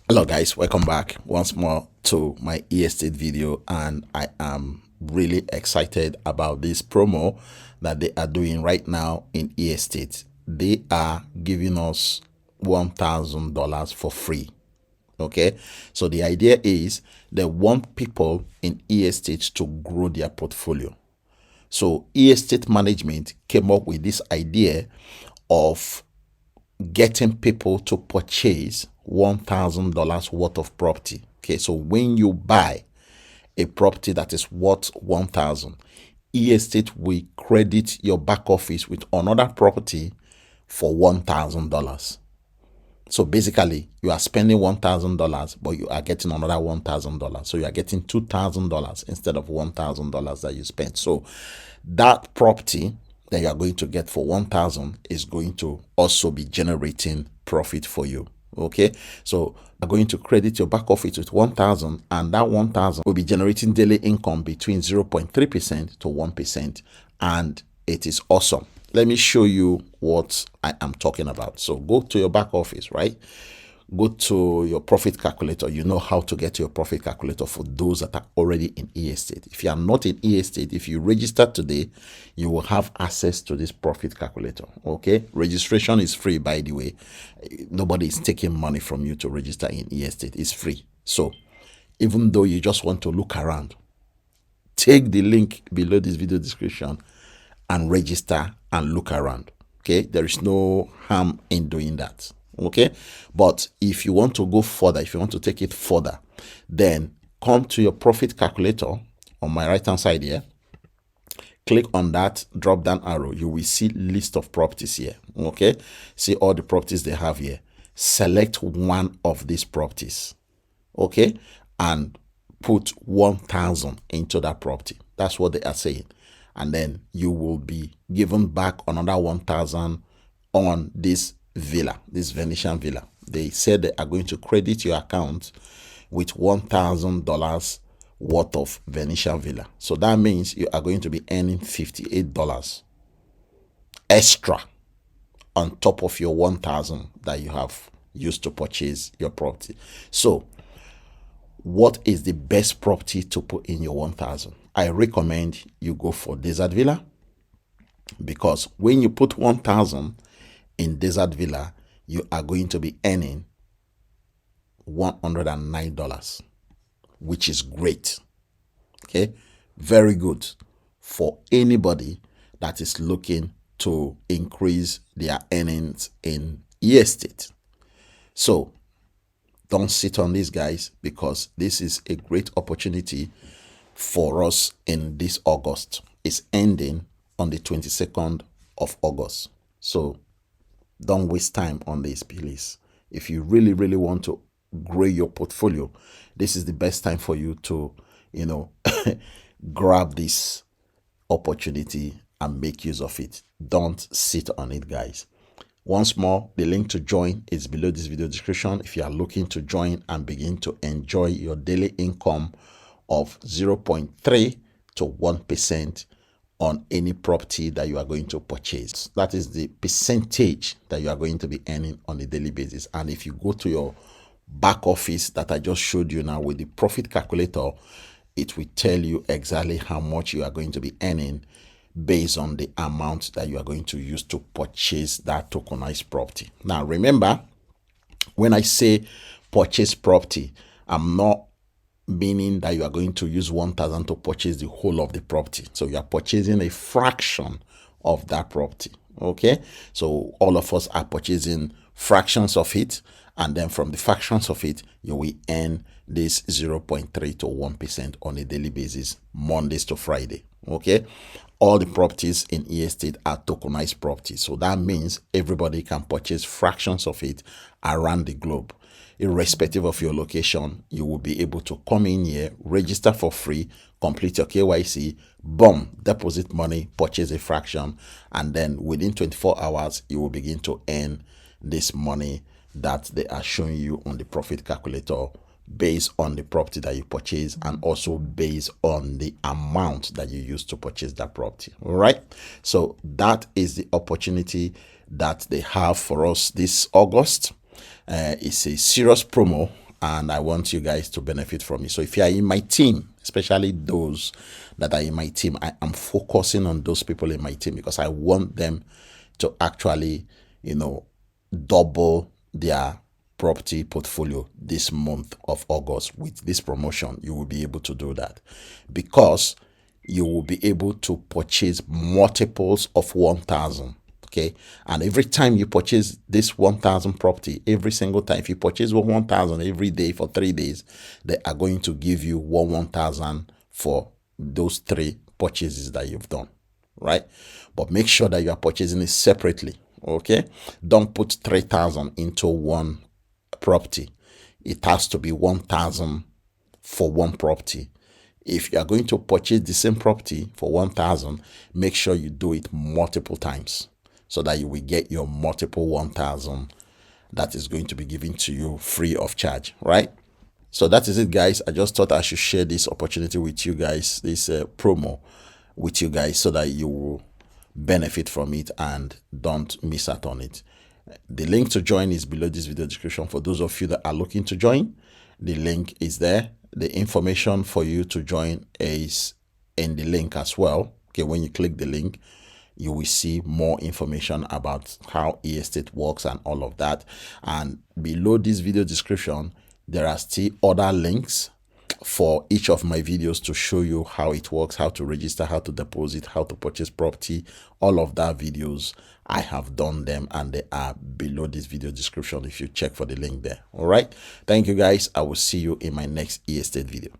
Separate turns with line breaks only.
Hello guys, welcome back once more to my estate video, and I am really excited about this promo that they are doing right now in estate. They are giving us $1,000 for free. Okay, so the idea is they want people in estate to grow their portfolio. So estate management came up with this idea of getting people to purchase $1,000 worth of property. Okay, so when you buy a property that is worth 1,000, estate will credit your back office with another property for $1,000. So basically, you are spending $1,000, but you are getting another $1,000. So you are getting $2,000 instead of $1,000 that you spent. So that property that you are going to get for 1,000 is going to also be generating profit for you. Okay, so you're going to credit your back office with 1,000, and that 1,000 will be generating daily income between 0.3% to 1%, and it is awesome. Let me show you what I am talking about. So go to your back office, right? Go to your profit calculator. You know how to get your profit calculator for those that are already in estate. If you are not in estate, if you register today, you will have access to this profit calculator. Okay, registration is free, by the way. Nobody is taking money from you to register in estate. It's free. So even though you just want to look around, take the link below this video description and register and look around. Okay, there is no harm in doing that. Okay, but if you want to go further, if you want to take it further, then come to your profit calculator on my right hand side here. Click on that drop down arrow. You will see list of properties here. Okay, see all the properties they have here. Select one of these properties. Okay, and put 1,000 into that property. That's what they are saying. And then you will be given back another 1,000 on this villa, this Venetian villa. They said they are going to credit your account with $1,000 worth of Venetian villa. So that means you are going to be earning $58 extra on top of your 1,000 that you have used to purchase your property. So what is the best property to put in your 1,000? I recommend you go for Desert Villa, because when you put 1,000 in Desert Villa, you are going to be earning $109, which is great. Okay, very good for anybody that is looking to increase their earnings in estate. So don't sit on these guys, because this is a great opportunity for us in this August. It's ending on the 22nd of August. So don't waste time on this, please. If you really want to grow your portfolio, this is the best time for you to, grab this opportunity and make use of it. Don't sit on it, guys. Once more, the link to join is below this video description. If you are looking to join and begin to enjoy your daily income of 0.3 to 1% on any property that you are going to purchase. That is the percentage that you are going to be earning on a daily basis. And if you go to your back office that I just showed you now with the profit calculator, it will tell you exactly how much you are going to be earning based on the amount that you are going to use to purchase that tokenized property. Now, remember, when I say purchase property, I'm not meaning that you are going to use 1,000 to purchase the whole of the property. So you are purchasing a fraction of that property. Okay, so all of us are purchasing fractions of it, and then from the fractions of it, you will earn this 0.3 to 1% on a daily basis, Mondays to Friday. Okay, all the properties in estate are tokenized properties, so that means everybody can purchase fractions of it around the globe. Irrespective of your location, you will be able to come in here, register for free, complete your KYC, boom, deposit money, purchase a fraction, and then within 24 hours, you will begin to earn this money that they are showing you on the profit calculator, based on the property that you purchase and also based on the amount that you use to purchase that property. All right, so that is the opportunity that they have for us this August. It's a serious promo, and I want you guys to benefit from it. So if you are in my team, especially those that are in my team, I am focusing on those people in my team because I want them to actually, double their property portfolio this month of August. With this promotion, you will be able to do that because you will be able to purchase multiples of 1,000. Okay, and every time you purchase this 1,000 property, every single time, if you purchase 1,000 every day for 3 days, they are going to give you 1,000 for those 3 purchases that you've done, right? But make sure that you are purchasing it separately. Okay, don't put 3,000 into one property. It has to be 1,000 for one property. If you are going to purchase the same property for 1,000, make sure you do it multiple times, so that you will get your multiple 1,000 that is going to be given to you free of charge, right? So that is it, guys. I just thought I should share this opportunity with you guys, this promo with you guys, so that you will benefit from it and don't miss out on it. The link to join is below this video description. For those of you that are looking to join, the link is there. The information for you to join is in the link as well. Okay, when you click the link, you will see more information about how eEstate works and all of that. And below this video description, there are still other links for each of my videos to show you how it works, how to register, how to deposit, how to purchase property. All of that videos, I have done them and they are below this video description if you check for the link there. All right. Thank you, guys. I will see you in my next eEstate video.